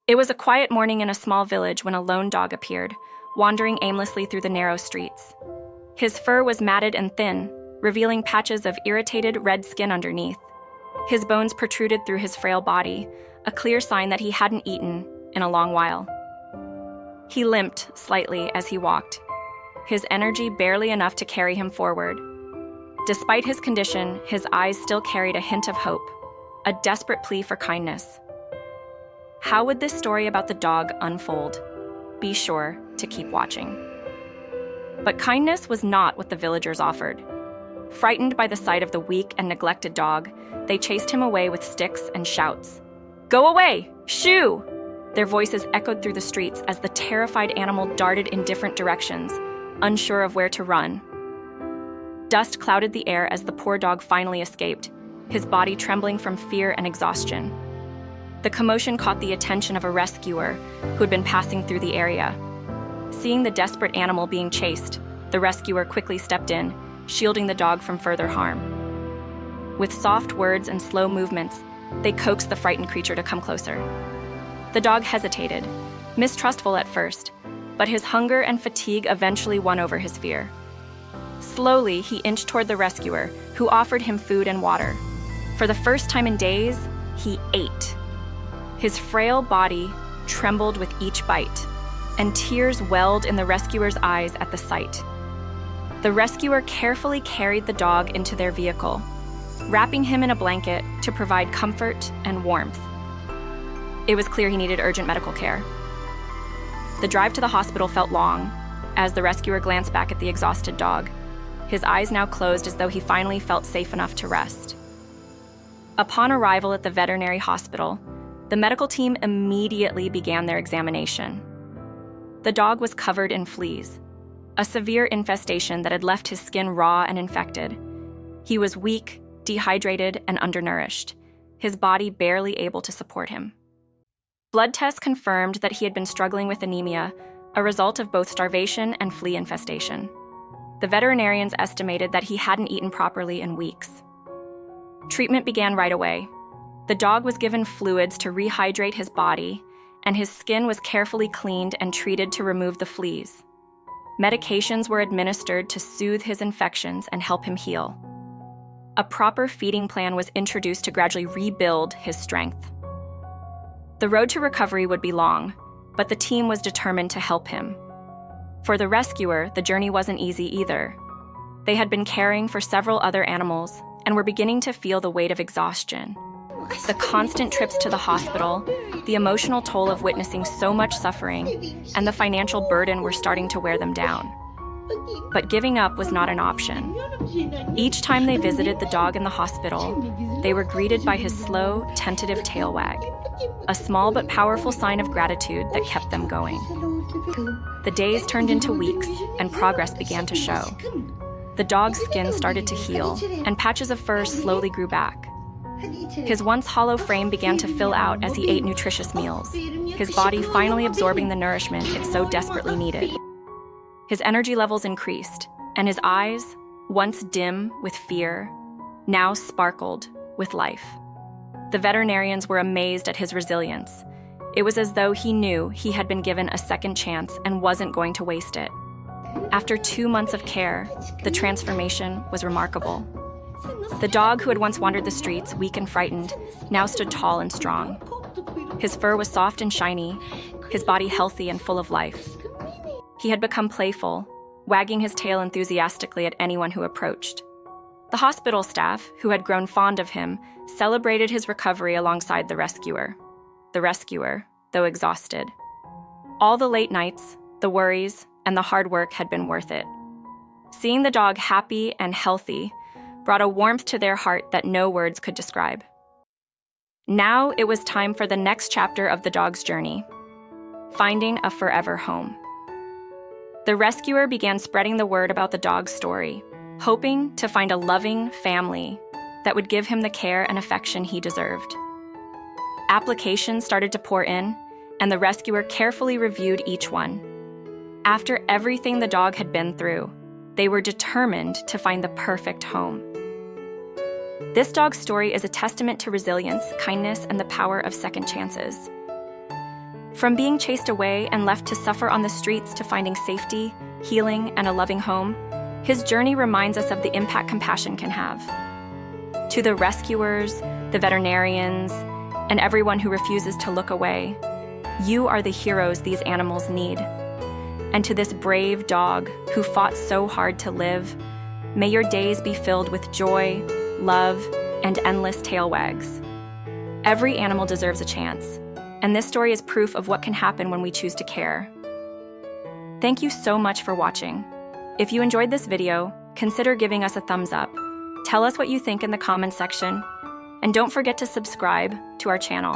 It was a quiet morning in a small village when a lone dog appeared, wandering aimlessly through the narrow streets. His fur was matted and thin, revealing patches of irritated red skin underneath. His bones protruded through his frail body, a clear sign that he hadn't eaten in a long while. He limped slightly as he walked, his energy barely enough to carry him forward. Despite his condition, his eyes still carried a hint of hope, a desperate plea for kindness. How would this story about the dog unfold? Be sure to keep watching. But kindness was not what the villagers offered. Frightened by the sight of the weak and neglected dog, they chased him away with sticks and shouts. "Go away! Shoo!" Their voices echoed through the streets as the terrified animal darted in different directions, unsure of where to run. Dust clouded the air as the poor dog finally escaped, his body trembling from fear and exhaustion. The commotion caught the attention of a rescuer who had been passing through the area. Seeing the desperate animal being chased, the rescuer quickly stepped in, shielding the dog from further harm. With soft words and slow movements, they coaxed the frightened creature to come closer. The dog hesitated, mistrustful at first, but his hunger and fatigue eventually won over his fear. Slowly, he inched toward the rescuer, who offered him food and water. For the first time in days, he ate. His frail body trembled with each bite, and tears welled in the rescuer's eyes at the sight. The rescuer carefully carried the dog into their vehicle, wrapping him in a blanket to provide comfort and warmth. It was clear he needed urgent medical care. The drive to the hospital felt long, as the rescuer glanced back at the exhausted dog, his eyes now closed as though he finally felt safe enough to rest. Upon arrival at the veterinary hospital, the medical team immediately began their examination. The dog was covered in fleas, a severe infestation that had left his skin raw and infected. He was weak, dehydrated, and undernourished, his body barely able to support him. Blood tests confirmed that he had been struggling with anemia, a result of both starvation and flea infestation. The veterinarians estimated that he hadn't eaten properly in weeks. Treatment began right away. The dog was given fluids to rehydrate his body, and his skin was carefully cleaned and treated to remove the fleas. Medications were administered to soothe his infections and help him heal. A proper feeding plan was introduced to gradually rebuild his strength. The road to recovery would be long, but the team was determined to help him. For the rescuer, the journey wasn't easy either. They had been caring for several other animals and were beginning to feel the weight of exhaustion. The constant trips to the hospital, the emotional toll of witnessing so much suffering, and the financial burden were starting to wear them down. But giving up was not an option. Each time they visited the dog in the hospital, they were greeted by his slow, tentative tail wag, a small but powerful sign of gratitude that kept them going. The days turned into weeks, and progress began to show. The dog's skin started to heal, and patches of fur slowly grew back. His once hollow frame began to fill out as he ate nutritious meals, his body finally absorbing the nourishment it so desperately needed. His energy levels increased, and his eyes, once dim with fear, now sparkled with life. The veterinarians were amazed at his resilience. It was as though he knew he had been given a second chance and wasn't going to waste it. After 2 months of care, the transformation was remarkable. The dog who had once wandered the streets, weak and frightened, now stood tall and strong. His fur was soft and shiny, his body healthy and full of life. He had become playful, wagging his tail enthusiastically at anyone who approached. The hospital staff, who had grown fond of him, celebrated his recovery alongside the rescuer. The rescuer, though exhausted. All the late nights, the worries, and the hard work had been worth it. Seeing the dog happy and healthy brought a warmth to their heart that no words could describe. Now it was time for the next chapter of the dog's journey, finding a forever home. The rescuer began spreading the word about the dog's story, hoping to find a loving family that would give him the care and affection he deserved. Applications started to pour in, and the rescuer carefully reviewed each one. After everything the dog had been through, they were determined to find the perfect home. This dog's story is a testament to resilience, kindness, and the power of second chances. From being chased away and left to suffer on the streets to finding safety, healing, and a loving home, his journey reminds us of the impact compassion can have. To the rescuers, the veterinarians, and everyone who refuses to look away, you are the heroes these animals need. And to this brave dog who fought so hard to live, may your days be filled with joy, love, and endless tail wags. Every animal deserves a chance, and this story is proof of what can happen when we choose to care. Thank you so much for watching. If you enjoyed this video, consider giving us a thumbs up. Tell us what you think in the comments section, and don't forget to subscribe to our channel.